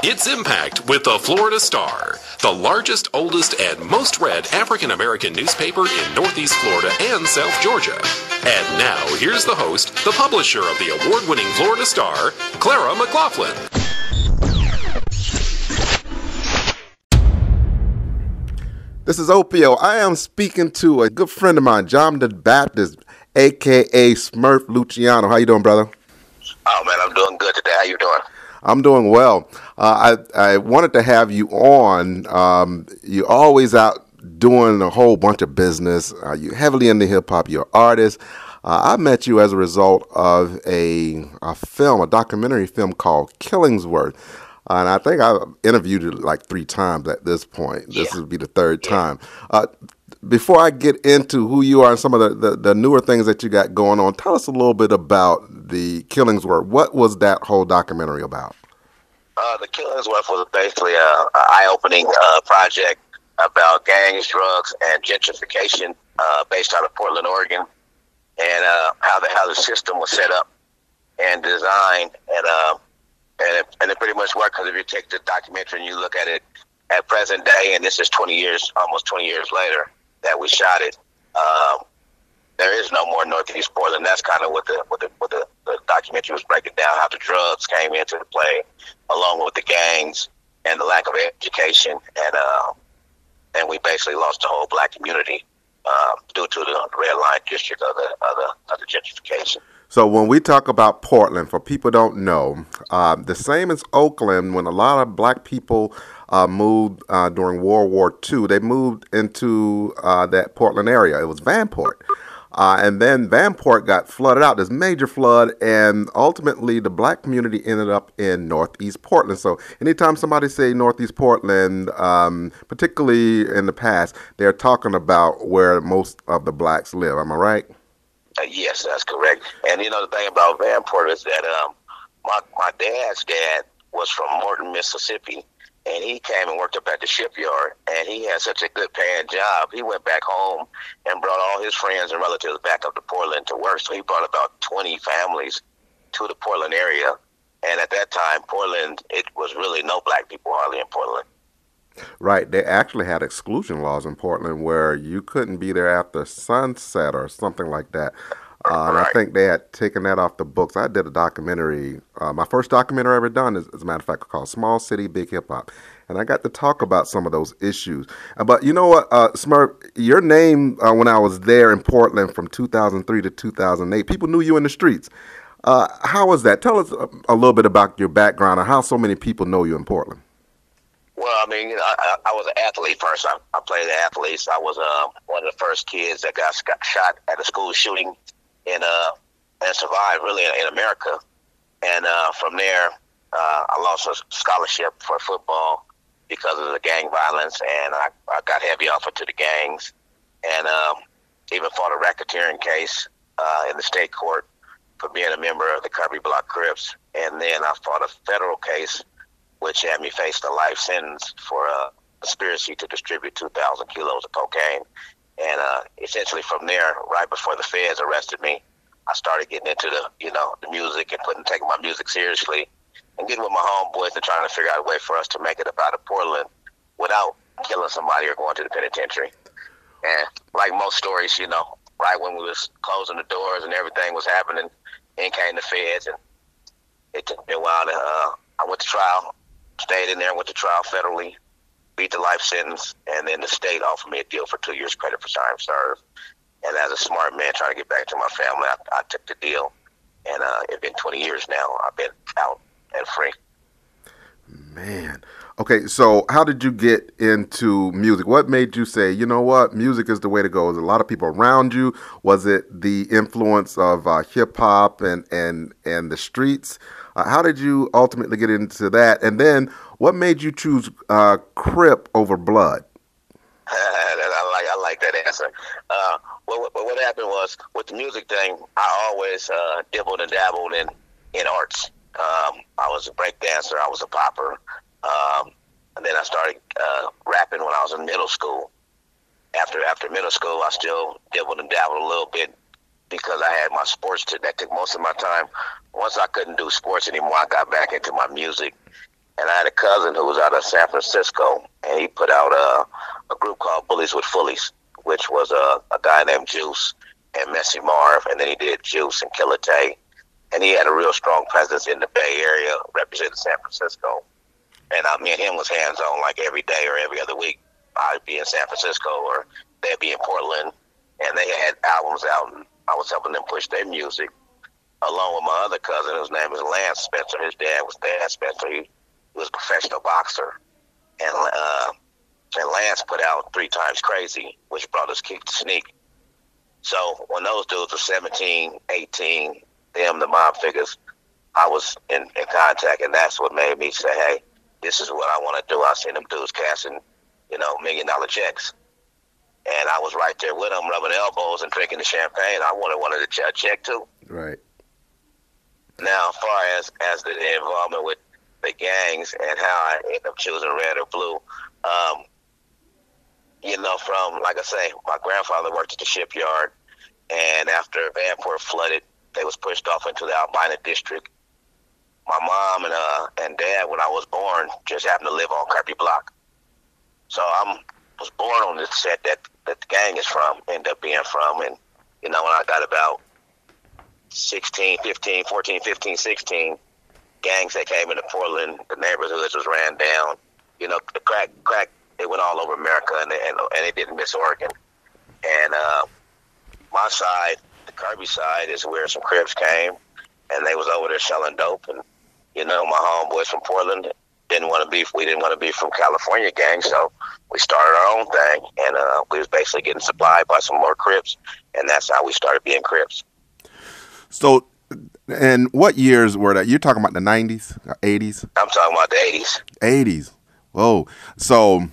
It's Impact with the Florida Star, the largest, oldest, and most read African American newspaper in Northeast Florida and South Georgia. And now, here's the host, the publisher of the award-winning Florida Star, Clara McLaughlin. This is Opio. I am speaking to a good friend of mine, John the Baptist, a.k.a. Smurf Luchiano. How you doing, brother? Oh, man, I'm doing good today. How you doing? I'm doing well. I wanted to have you on. You're always out doing a whole bunch of business. You're heavily into hip-hop. You're an artist. I met you as a result of a documentary film called Killingsworth. And I think I've interviewed you like 3 times at this point. This would be the 3rd time. Before I get into who you are and some of the newer things that you got going on, tell us a little bit about the Killingsworth. What was that whole documentary about? The Killingsworth was basically an eye-opening project about gangs, drugs, and gentrification based out of Portland, Oregon, and how the system was set up and designed, and it pretty much worked, because if you take the documentary and you look at it at present day, and this is almost 20 years later that we shot it, there is no more Northeast Portland. That's kind of what the documentary was breaking down, how the drugs came into the play, along with the gangs and the lack of education, and we basically lost the whole black community due to the red line district of the gentrification. So when we talk about Portland, for people who don't know, the same as Oakland, when a lot of black people moved during World War II, they moved into that Portland area. It was Vanport. And then Vanport got flooded out, this major flood, and ultimately the black community ended up in Northeast Portland. So anytime somebody say Northeast Portland, particularly in the past, they're talking about where most of the blacks live. Am I right? Yes, that's correct. And you know, the thing about Vanport is that my dad's dad was from Morton, Mississippi, and he came and worked up at the shipyard, and he had such a good paying job. He went back home and brought all his friends and relatives back up to Portland to work. So he brought about 20 families to the Portland area. And at that time, Portland, it was really no black people hardly in Portland. Right. They actually had exclusion laws in Portland where you couldn't be there after sunset or something like that. And I think they had taken that off the books. I did a documentary. My first documentary I ever done is, as a matter of fact, called Small City, Big Hip Hop. And I got to talk about some of those issues. But you know what, Smurf, your name when I was there in Portland from 2003 to 2008, people knew you in the streets. How was that? Tell us a little bit about your background and how so many people know you in Portland. Well, I mean, I was an athlete first. I played athletes. I was one of the first kids that got shot at a school shooting and survived really in America. And from there, I lost a scholarship for football because of the gang violence, and I got heavy offered to the gangs, and even fought a racketeering case in the state court for being a member of the Kirby Block Crips. And then I fought a federal case which had me face a life sentence for a conspiracy to distribute 2,000 kilos of cocaine. And essentially from there, right before the feds arrested me, I started getting into the music and taking my music seriously and getting with my homeboys and trying to figure out a way for us to make it up out of Portland without killing somebody or going to the penitentiary. And like most stories, right when we was closing the doors and everything was happening, in came the feds, and it took me a while to, I went to trial. Stayed in there, went to trial federally, beat the life sentence, and then the state offered me a deal for 2 years credit for time served. And as a smart man trying to get back to my family, I took the deal. And it's been 20 years now. I've been out and free. Man. Okay, so how did you get into music? What made you say, you know what, music is the way to go? Was a lot of people around you? Was it the influence of hip-hop and the streets? How did you ultimately get into that? And then what made you choose Crip over Blood? I like that answer. What happened was, with the music thing, I always dibbled and dabbled in arts. I was a break dancer. I was a popper. And then I started rapping when I was in middle school. After middle school, I still dibbled and dabbled a little bit because I had my sports that took most of my time. Once I couldn't do sports anymore, I got back into my music. And I had a cousin who was out of San Francisco, and he put out a group called Bullies with Fullies, which was a guy named Juice and Messy Marv, and then he did Juice and Killer Tay. And he had a real strong presence in the Bay Area, representing San Francisco. And me and him was hands-on like every day or every other week. I'd be in San Francisco or they'd be in Portland, and they had albums out, and I was helping them push their music, along with my other cousin, whose name is Lance Spencer. His dad was Dan Spencer. He was a professional boxer. And Lance put out 3 Times Crazy, which brought us Kick the Sneak. So when those dudes were 17, 18, them, the mob figures, I was in contact, and that's what made me say, hey, this is what I want to do. I seen them dudes cashing, $1 million checks. And I was right there with them, rubbing elbows and drinking the champagne. I wanted a check too. Right. Now, as far as the involvement with the gangs and how I ended up choosing red or blue, from, like I say, my grandfather worked at the shipyard, and after Vanport flooded, they was pushed off into the Albina district. My mom and dad, when I was born, just happened to live on Kirby Block. So I was born on this set that the gang is from, ended up being from. And, when I got about 14, 15, 16, gangs that came into Portland, the neighborhoods was ran down. The crack, it went all over America, and it didn't miss Oregon. And my side, the Kirby side, is where some Crips came, and they was over there selling dope. And my homeboys from Portland didn't want to be. We didn't want to be from California gang, so we started our own thing, and we was basically getting supplied by some more Crips, and that's how we started being Crips. So, and what years were that? You're talking about the 90s, 80s? I'm talking about the 80s. 80s. Whoa. So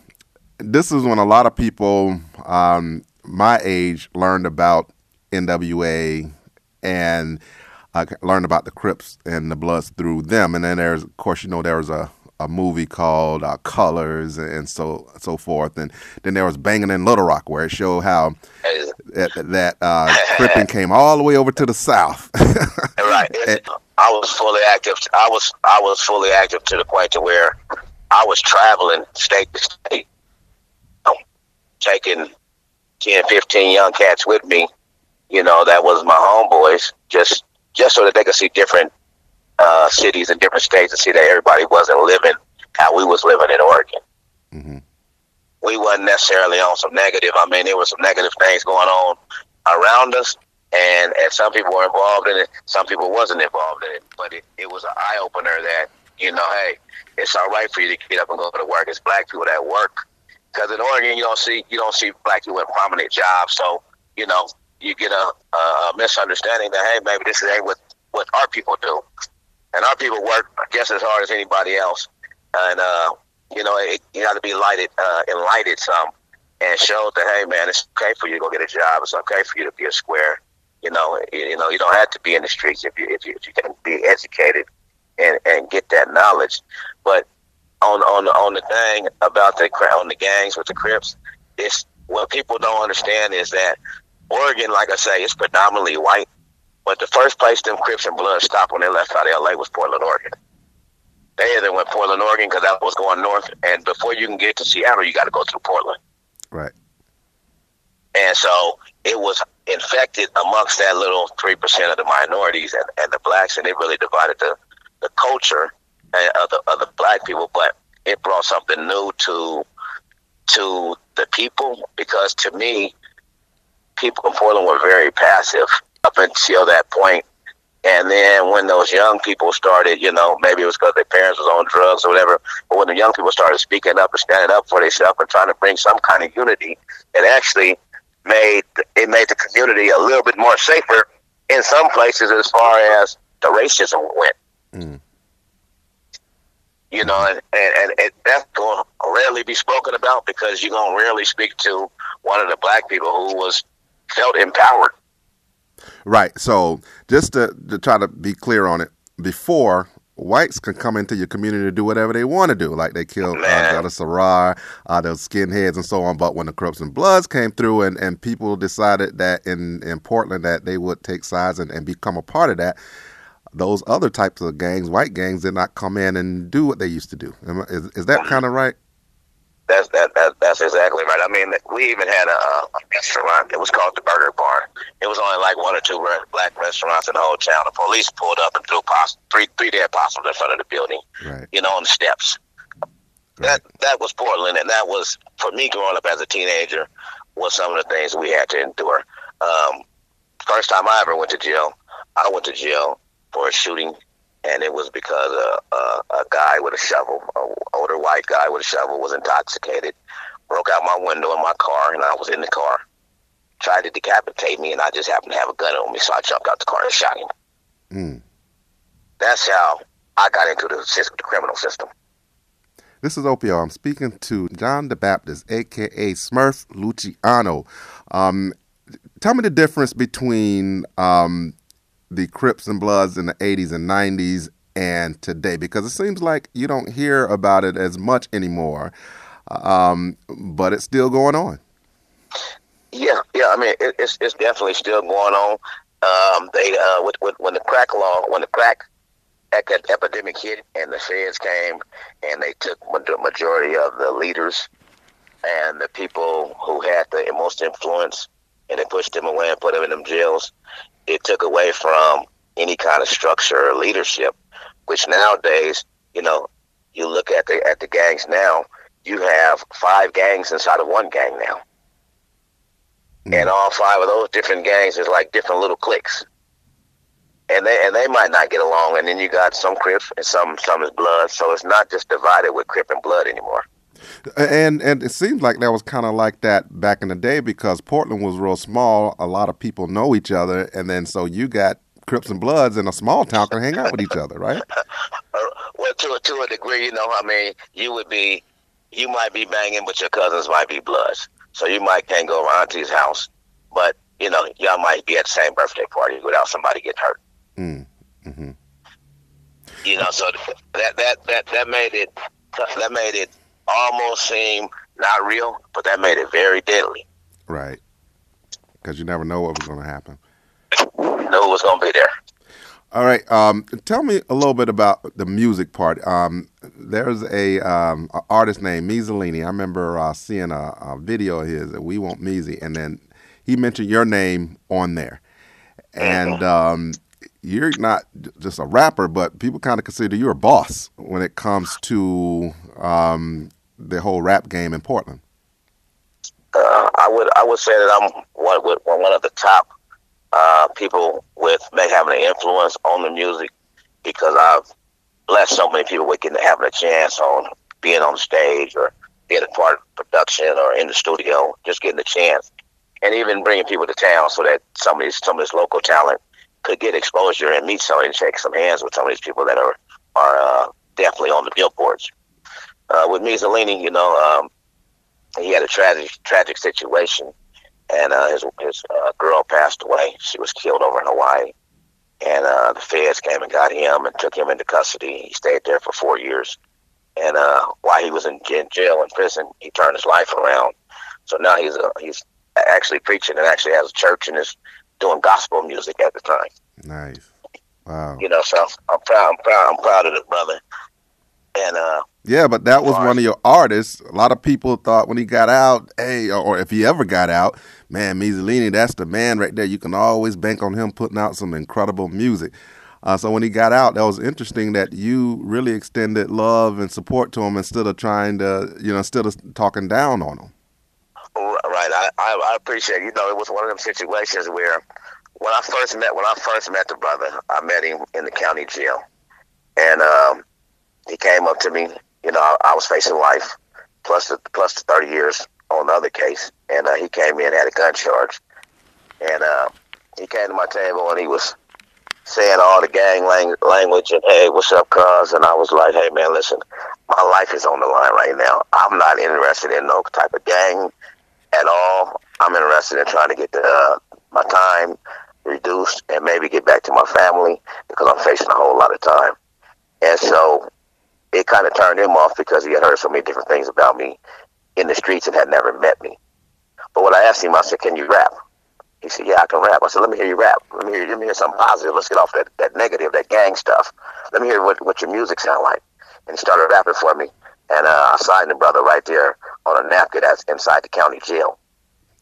this is when a lot of people my age learned about NWA and learned about the Crips and the Bloods through them. And then there's, of course, there was a movie called Colors and so forth. And then there was Bangin' in Little Rock, where it showed how that Crippin' came all the way over to the South. Right. I was fully active. I was fully active to the point to where I was traveling state to state, taking 10, 15 young cats with me. That was my homeboys, just so that they could see different cities and different states and see that everybody wasn't living how we was living in Oregon. Mm-hmm. We wasn't necessarily on some negative. I mean, there were some negative things going on around us, and some people were involved in it. Some people wasn't involved in it, but it was an eye-opener that, hey, it's all right for you to get up and go to work. It's black people that work. Because in Oregon, you don't see black people in prominent jobs. So, you get a misunderstanding that, hey, maybe this ain't what our people do. And our people work just as hard as anybody else. And, you got to be enlightened some and show that, hey, man, it's okay for you to go get a job. It's okay for you to be a square. You don't have to be in the streets if you can be educated and get that knowledge. But on the thing about on the gangs with the Crips, it's what people don't understand is that Oregon, like I say, is predominantly white. But the first place them Crips and Bloods stopped when they left out of LA was Portland, Oregon. They either went Portland, Oregon, because that was going north, and before you can get to Seattle, you got to go through Portland. Right. And so it was infected amongst that little 3% of the minorities and the blacks, and it really divided the culture of the black people. But it brought something new to the people, because to me, people in Portland were very passive up until that point. And then when those young people started, maybe it was because their parents was on drugs or whatever, but when the young people started speaking up and standing up for themselves and trying to bring some kind of unity, it actually made the community a little bit more safer in some places as far as the racism went. Mm. And that's going to rarely be spoken about, because you're going to rarely speak to one of the black people who felt empowered. Right. So just to try to be clear on it, before, whites can come into your community to do whatever they want to do, like they killed Dada Sarar, those skinheads and so on. But when the Crips and Bloods came through and people decided that in Portland that they would take sides and become a part of that, those other types of gangs, white gangs, did not come in and do what they used to do. Is that kind of right? That's exactly right. I mean, we even had a restaurant. It was called the Burger Barn. It was only like one or two black restaurants in the whole town. The police pulled up and threw three dead possums in front of the building. Right. On the steps. Right. That was Portland, and that was, for me growing up as a teenager, was some of the things we had to endure. First time I ever went to jail, I went to jail for a shooting, and it was because a guy with a shovel, an older white guy with a shovel, was intoxicated, broke out my window in my car, and I was in the car, tried to decapitate me, and I just happened to have a gun on me, so I jumped out the car and shot him. Mm. That's how I got into the criminal system. This is Opio. I'm speaking to John the Baptist, a.k.a. Smurf Luchiano. Tell me the difference between the Crips and Bloods in the 80s and 90s and today, because it seems like you don't hear about it as much anymore, but it's still going on. Yeah. I mean, it's definitely still going on. When the crack epidemic hit and the feds came and they took the majority of the leaders and the people who had the most influence, and they pushed them away and put them in them jails, it took away from any kind of structure or leadership, which nowadays, you look at the gangs now, you have 5 gangs inside of one gang now. Mm. And all 5 of those different gangs is like different little cliques. And they might not get along, and then you got some Crips and some is Blood, so it's not just divided with Crip and Blood anymore. And it seems like that was kind of like that back in the day, because Portland was real small. A lot of people know each other, and then so you got Crips and Bloods in a small town can hang out with each other, right? Well, to a degree, I mean, you might be banging, but your cousins might be Bloods, so you can't go around to his house, but y'all might be at the same birthday party without somebody getting hurt. Mm. Mm-hmm. So that made it almost seem not real, but that made it very deadly. Right. Because you never know what was going to happen. You know who was going to be there. All right. Tell me a little bit about the music part. There's a artist named Mezzalini. I remember seeing a video of his, We Want Meezy, and then he mentioned your name on there. And you're not just a rapper, but people kind of consider you a boss when it comes to the whole rap game in Portland. I would say that I'm one of the top people with having an influence on the music, because I've blessed so many people with having a chance on being on stage or being a part of production or in the studio, just getting a chance, and even bringing people to town so that some of this local talent could get exposure and meet somebody and shake some hands with some of these people that are definitely on the billboards. With Mezzalini, he had a tragic situation, and his girl passed away. She was killed over in Hawaii, and the feds came and got him and took him into custody. He stayed there for 4 years, and while he was in jail and prison, he turned his life around. So now he's actually preaching and actually has a church and is doing gospel music at the time. Nice. Wow. So I'm proud of the brother. And yeah, but that was one of your artists. A lot of people thought when he got out, hey, or if he ever got out, man, Mezzalini, that's the man right there. You can always bank on him putting out some incredible music. So when he got out, that was interesting that you really extended love and support to him instead of trying to, instead of talking down on him. Right. I appreciate it. It was one of them situations where when I first met the brother, I met him in the county jail, and he came up to me. I was facing life plus the 30 years on the other case, and he came in, had a gun charge, and he came to my table and he was saying all the gang language and, hey, what's up, cuz? And I was like, hey, man, listen, my life is on the line right now. I'm not interested in no type of gang at all. I'm interested in trying to get my time reduced and maybe get back to my family, because I'm facing a whole lot of time. And so it kind of turned him off, because he had heard so many different things about me in the streets and had never met me. But when I asked him, I said, can you rap? He said, yeah, I can rap. I said, let me hear you rap. Let me hear something positive. Let's get off that negative, that gang stuff. Let me hear what your music sound like. And he started rapping for me. And I signed the brother right there on a napkin that's inside the county jail.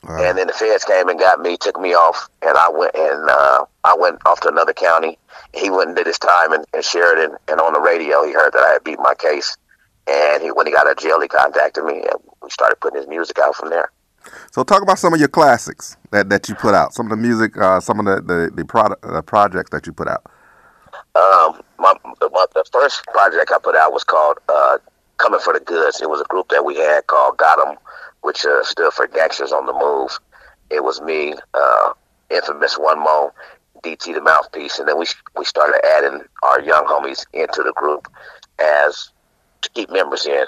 Wow. And then the feds came and got me, took me off, and I went off to another county. He went and did his time in Sheridan, and on the radio he heard that I had beat my case. And when he got out of jail, he contacted me, and we started putting his music out from there. So talk about some of your classics that you put out, some of the music, some of the projects that you put out. The first project I put out was called Coming for the Goods. It was a group that we had called Got 'em, which stood for Gangsters on the Move. It was me, infamous One Mo, DT the Mouthpiece, and then we started adding our young homies into the group as to keep members in.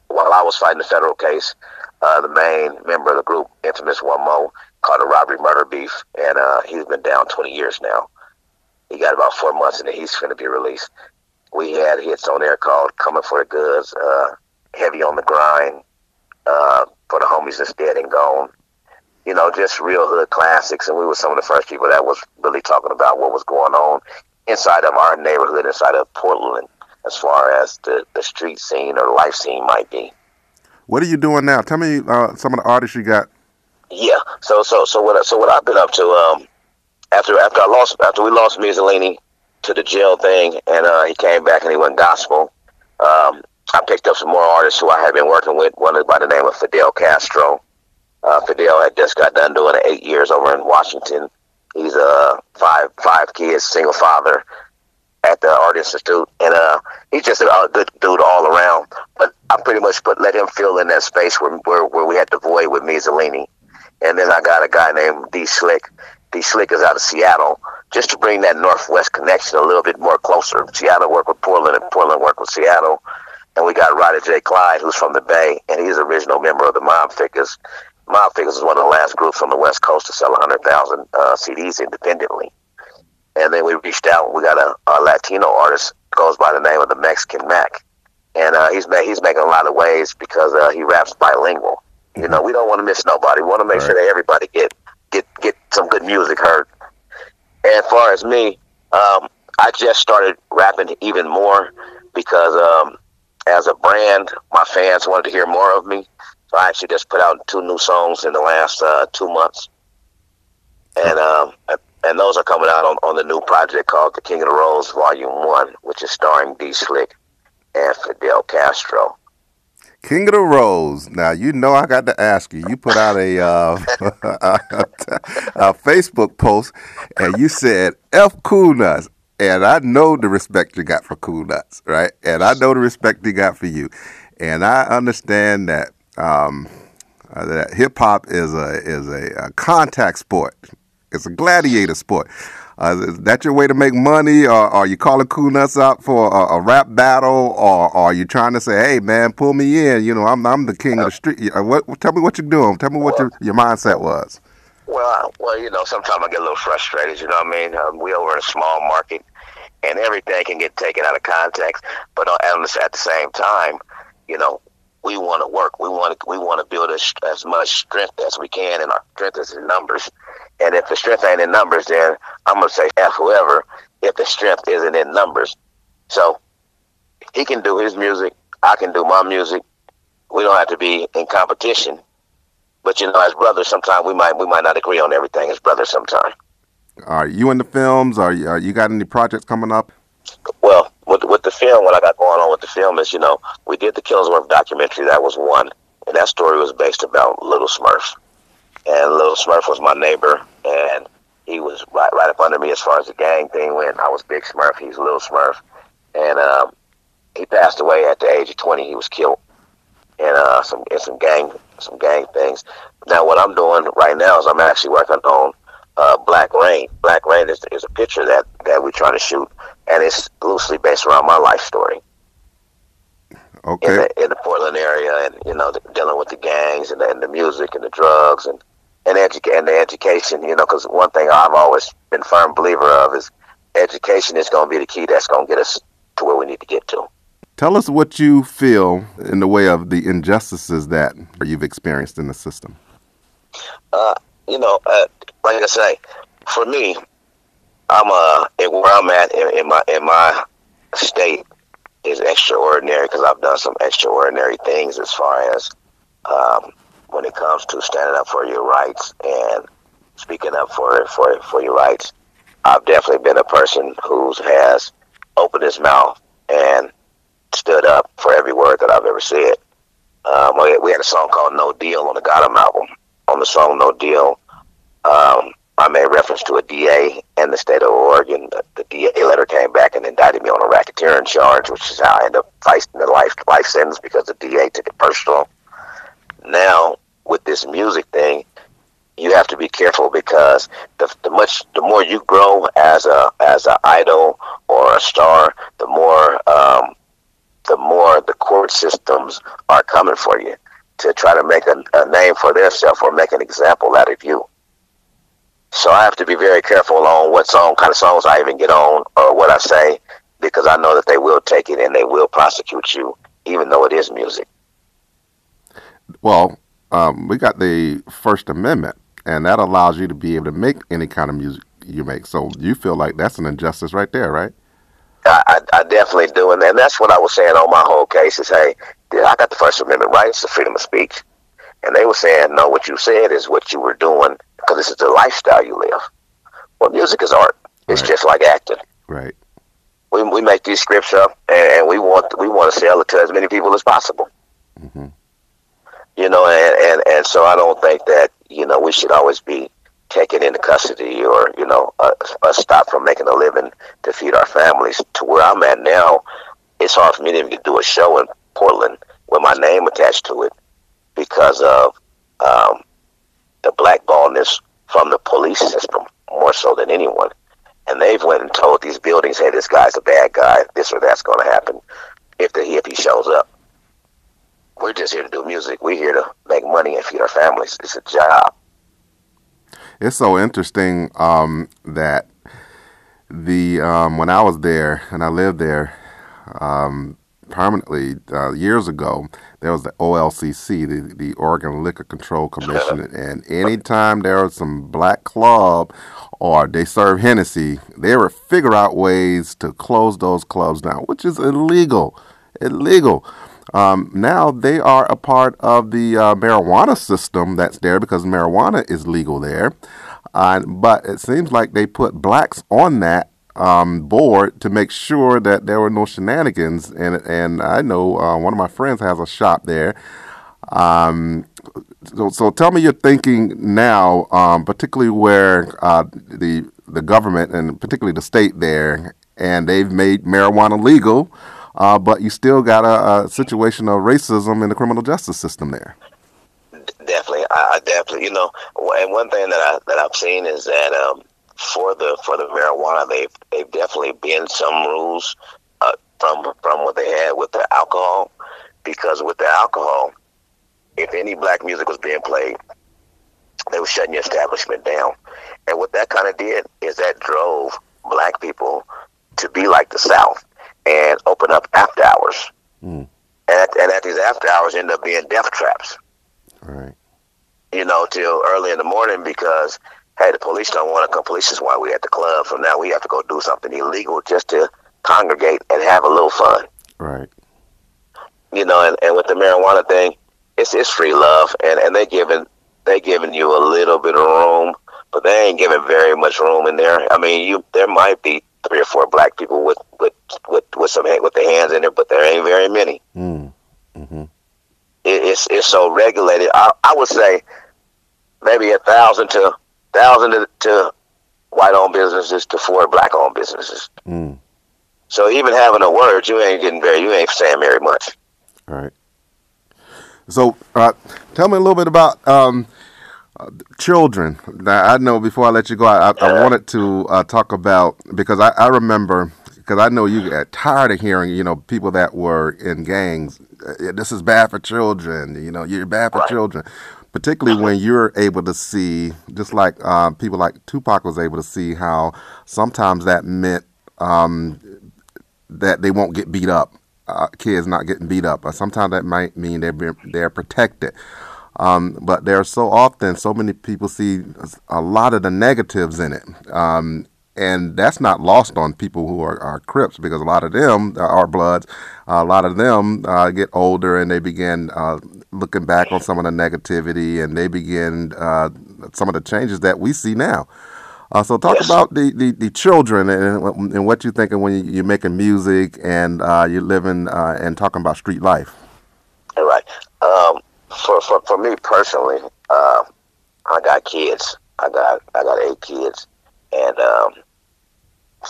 While I was fighting the federal case, the main member of the group, infamous One Mo, caught a robbery murder beef, and he's been down 20 years now. He got about 4 months, and then he's going to be released. We had hits on there called Coming for the Goods, Heavy on the Grind, For the Homies That's Dead and Gone. You know, just real hood classics, and we were some of the first people that was really talking about what was going on inside of our neighborhood, inside of Portland, as far as the street scene or life scene might be. What are you doing now? Tell me some of the artists you got. Yeah, so what I've been up to, after we lost Mussolini to the jail thing, and he came back and he went gospel. I picked up some more artists who I had been working with. One by the name of Fidel Castro. Fidel had just got done doing 8 years over in Washington. He's five kids, single father at the Art Institute, and he's just a good dude all around. But I pretty much let him fill in that space where we had the void with Mussolini. And then I got a guy named D Slick. D Slick is out of Seattle, just to bring that Northwest connection a little bit more closer. Seattle worked with Portland, and Portland worked with Seattle. And we got Ryder J. Clyde, who's from the Bay, and he's an original member of the Mob Figures. Mob Figures is one of the last groups on the West Coast to sell 100,000 CDs independently. And then we reached out. We got a Latino artist, goes by the name of the Mexican Mac, and he's making a lot of waves because he raps bilingual. You know, we don't want to miss nobody. We want to make sure that everybody get some good music heard. And as far as me, I just started rapping even more because as a brand, my fans wanted to hear more of me. So I actually just put out 2 new songs in the last 2 months, and those are coming out on the new project called The King of the Rose Volume 1, which is starring D Slick and Fidel Castro. King of the Rose. Now, you know I got to ask you. You put out a Facebook post, and you said, F Cool Nuts. And I know the respect you got for Cool Nuts, right? And I know the respect he got for you. And I understand that that hip-hop is a contact sport. It's a gladiator sport. Is that your way to make money, or are you calling Cool Nuts out for a rap battle, or are you trying to say, "Hey, man, pull me in"? You know, I'm the king of the street. Tell me what you're doing. Tell me what your mindset was. Well, you know, sometimes I get a little frustrated. You know what I mean? We over in a small market, and everything can get taken out of context. But at the same time, you know, we want to work. We want to build as much strength as we can, and our strength is in numbers. And if the strength ain't in numbers, then I'm going to say F whoever if the strength isn't in numbers. So he can do his music. I can do my music. We don't have to be in competition. But, you know, as brothers, sometimes we might not agree on everything as brothers sometimes. Are you in the films? Are you got any projects coming up? Well, with the film, what I got going on with the film is, you know, we did the Killsworth documentary. That was one. And that story was based about Little Smurf. And Little Smurf was my neighbor, and he was right up under me as far as the gang thing went. I was Big Smurf, he's Little Smurf. And he passed away at the age of 20. He was killed in some gang things. Now, what I'm doing right now is I'm actually working on Black Rain. Black Rain is a picture that we're trying to shoot, and it's loosely based around my life story. Okay. In the Portland area, and you know, dealing with the gangs and the music and the drugs and the education. You know, because one thing I've always been a firm believer of is education is going to be the key that's going to get us to where we need to get to. Tell us what you feel in the way of the injustices that you've experienced in the system. You know, like I say, for me, where I'm at in my state is extraordinary because I've done some extraordinary things as far as when it comes to standing up for your rights and speaking up for your rights. I've definitely been a person who has opened his mouth and stood up for every word that I've ever said. We had a song called "No Deal" on the Gotham album. On the song "No Deal," I made reference to a DA in the state of Oregon. The DA letter came back and indicted me on a racketeering charge, which is how I ended up facing the life sentence because the DA took it personal. Now, with this music thing, you have to be careful because the more you grow as a idol or a star, the more the court systems are coming for you to try to make a name for themselves or make an example out of you. So I have to be very careful on what kind of songs I even get on or what I say, because I know that they will take it and they will prosecute you, even though it is music. Well, we got the First Amendment, and that allows you to be able to make any kind of music you make. So you feel like that's an injustice right there, right? I definitely do, and that's what I was saying on my whole case is, hey, I got the First Amendment rights to freedom of speech. And they were saying, no, what you said is what you were doing because this is the lifestyle you live. Well, music is art. It's just like acting. Right. We make these scripts up, and we want to sell it to as many people as possible. Mm-hmm. You know, and so I don't think that, you know, we should always be taken into custody or, you know, stopped from making a living to feed our families. To where I'm at now, it's hard for me to even do a show in Portland with my name attached to it because of the blackballedness from the police system more so than anyone. And they've went and told these buildings, hey, this guy's a bad guy, this or that's going to happen if he shows up. We're just here to do music. We're here to make money and feed our families. It's a job. It's so interesting that when I was there and I lived there permanently years ago, there was the OLCC, the Oregon Liquor Control Commission, and anytime there was some black club or they serve Hennessy, they would figure out ways to close those clubs down, which is illegal. Now they are a part of the marijuana system that's there because marijuana is legal there. But it seems like they put blacks on that board to make sure that there were no shenanigans. And I know one of my friends has a shop there. So tell me your thinking now, particularly where the government and particularly the state there, and they've made marijuana legal. But you still got a situation of racism in the criminal justice system there. Definitely, I definitely, you know, and one thing that I've seen is that for the marijuana, they've definitely been some rules from what they had with the alcohol, because with the alcohol, if any black music was being played, they were shutting your establishment down, and what that kind of did is that drove black people to be like the South and open up after hours. And at these after hours end up being death traps. Right. You know, till early in the morning because, hey, the police don't want to come. Police is why we at the club. So now we have to go do something illegal just to congregate and have a little fun. Right. You know, and with the marijuana thing, it's free love, and they giving you a little bit of room, but they ain't giving very much room in there. I mean, there might be 3 or 4 black people with their hands in it, but there ain't very many. Mm-hmm. It's so regulated. I would say maybe 1,000 to white-owned businesses to 4 black-owned businesses. So even having a word, you ain't saying very much. All right. So tell me a little bit about children. Now, I know before I let you go, I wanted to talk about, because I remember, because I know you get tired of hearing, you know, people that were in gangs, this is bad for children, you know, you're bad for children. Particularly when you're able to see, just like people like Tupac was able to see, how sometimes that meant that they won't get beat up, kids not getting beat up. Or sometimes that might mean they're protected. But there are so many people see a lot of the negatives in it. And that's not lost on people who are Crips, because a lot of them are Bloods. A lot of them get older and they begin looking back on some of the negativity, and they begin some of the changes that we see now. So talk about the children and what you're thinking when you're making music and you're living and talking about street life. All right. For me personally, I got kids. I got 8 kids, and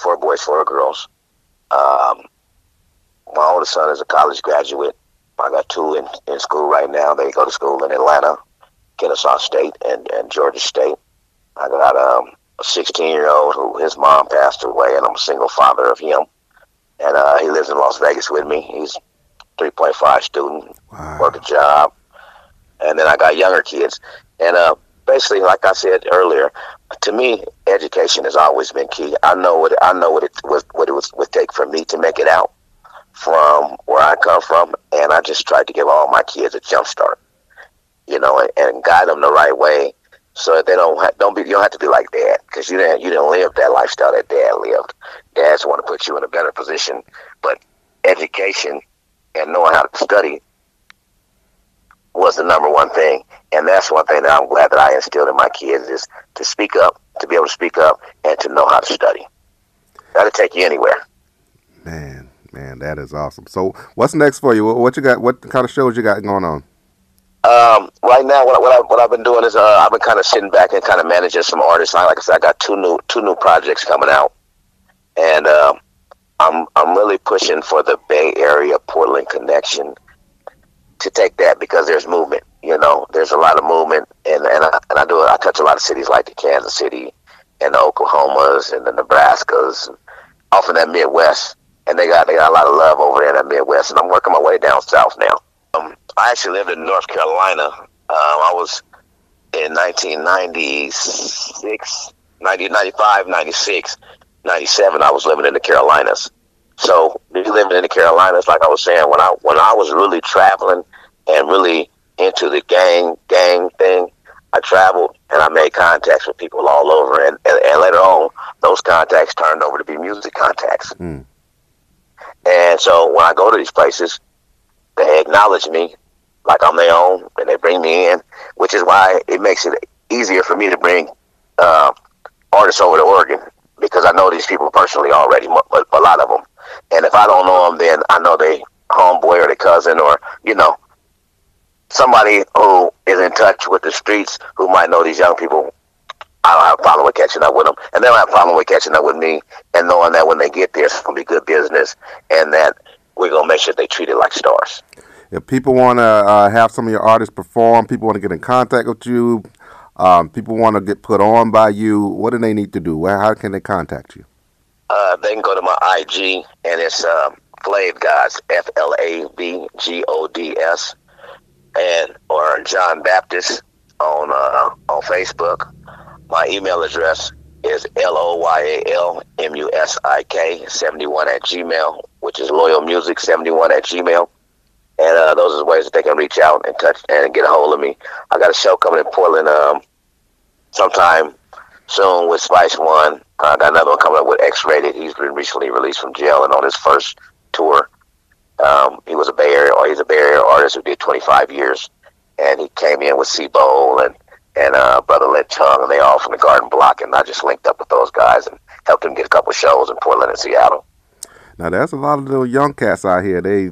4 boys, 4 girls. My oldest son is a college graduate. I got 2 in school right now. They go to school in Atlanta, Kennesaw State, and Georgia State. I got a 16-year-old who his mom passed away, and I'm a single father of him. And he lives in Las Vegas with me. He's 3.5 student, work a job. And then I got younger kids. And basically, like I said earlier, to me, education has always been key. I know what it would take for me to make it out from where I come from, and I just tried to give all my kids a jump start, and guide them the right way, so that they you don't have to be like Dad, because you didn't live that lifestyle that Dad lived. Dads want to put you in a better position, but education and knowing how to study was the number one thing. And that's one thing that I'm glad that I instilled in my kids, is to speak up, to be able to speak up, and to know how to study. That'll take you anywhere. Man, that is awesome. So what's next for you? What you got? What kind of shows you got going on? Right now, what I've been doing is I've been kind of sitting back and kind of managing some artists. Like I said, I got two new projects coming out, and I'm really pushing for the Bay Area Portland connection to take that, because there's movement. There's a lot of movement, and I touch a lot of cities like the Kansas City and the Oklahomas and the Nebraskas, off in that Midwest, and they got a lot of love over there in that Midwest, and I'm working my way down south now. I actually lived in North Carolina. I was in 1996, 95, 96, 97. I was living in the Carolinas. So me living in the Carolinas, like I was saying, when I was really traveling and really into the gang thing, I traveled and I made contacts with people all over, and later on, those contacts turned over to be music contacts. And so when I go to these places, they acknowledge me like I'm their own, and they bring me in, which is why it makes it easier for me to bring artists over to Oregon, because I know these people personally already, a lot of them. And if I don't know them, then I know they homeboy or their cousin, or somebody who is in touch with the streets who might know these young people. I don't have a problem with catching up with them, and they don't have a problem with catching up with me, and knowing that when they get there, it's going to be good business, and that we're going to make sure they treat it like stars. If people want to have some of your artists perform, people want to get in contact with you, people want to get put on by you, what do they need to do? How can they contact you? They can go to my IG, and it's Flav Gods, FLAVGODS, or John Baptist on Facebook. My email address is LOYALMUSIK71@gmail, which is loyalmusic71@gmail. And those are the ways that they can reach out and touch and get a hold of me. I got a show coming in Portland sometime soon with Spice One. I got another one coming up with X-Rated. He's been recently released from jail and on his first tour. He's a Bay Area artist who did 25 years, and he came in with C-Bowl and Brother Lynn Chung, and they all from the Garden Block, and I just linked up with those guys and helped them get a couple shows in Portland and Seattle. Now, there's a lot of little young cats out here. They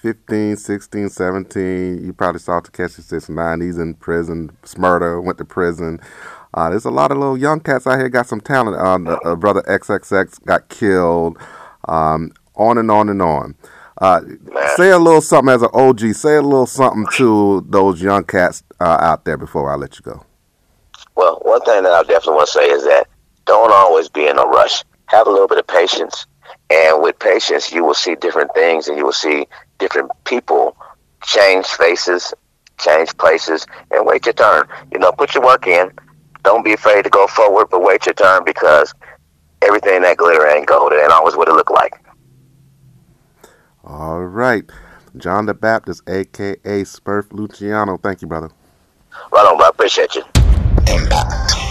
15, 16, 17. You probably saw Takeshi 6ix9ine. He's in prison. Smurda went to prison. There's a lot of little young cats out here got some talent. Brother XXX got killed. On and on and on. Say a little something as an OG. Say a little something to those young cats out there before I let you go. Well, one thing that I definitely want to say is that don't always be in a rush. Have a little bit of patience. And with patience, you will see different things, and you will see different people change faces, change places, and wait your turn. Put your work in. Don't be afraid to go forward, but wait your turn, because everything that glitter ain't gold. It ain't always what it look like. All right. John the Baptist, a.k.a. Smurf Luchiano. Thank you, brother. Right on, bro. I appreciate you. Impact.